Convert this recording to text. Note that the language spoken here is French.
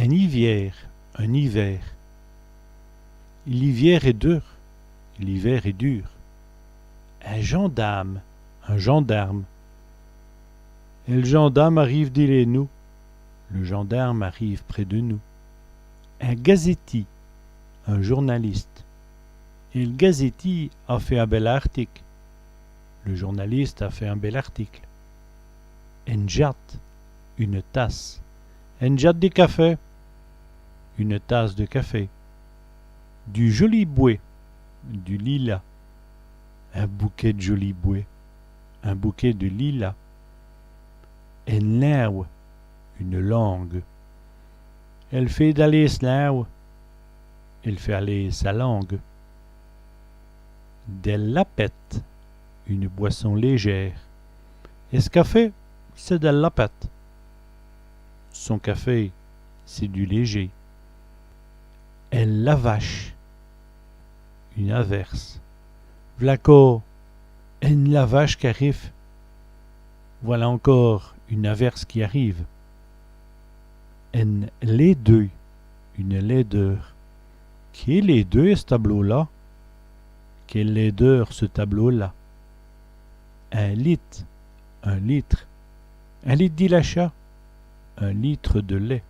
Un hiver, un hiver. L'hiver est dur, l'hiver est dur. Un gendarme, un gendarme. Et le gendarme arrive derrière nous. Le gendarme arrive près de nous. Un gazeti, un journaliste. Et le gazeti a fait un bel article. Le journaliste a fait un bel article. Une jatte, une tasse. Une jatte de café, une tasse de café. Du joli bouet, du lilas. Un bouquet de jolis bouets, un bouquet de lilas. Une langue, une langue. Elle fait d'aller sa langue, elle fait aller sa langue. Des lapettes, une boisson légère. Et ce café, c'est de la lapette. Son café, c'est du léger. Elle lavache, une averse. V'là encore une lavache qui arrive. Voilà encore une averse qui arrive. Une laideur, une laideur. Qui est laideur ce tableau-là? Quelle laideur ce tableau-là? Un litre, un litre. Un litre d'Ilachat, un litre de lait.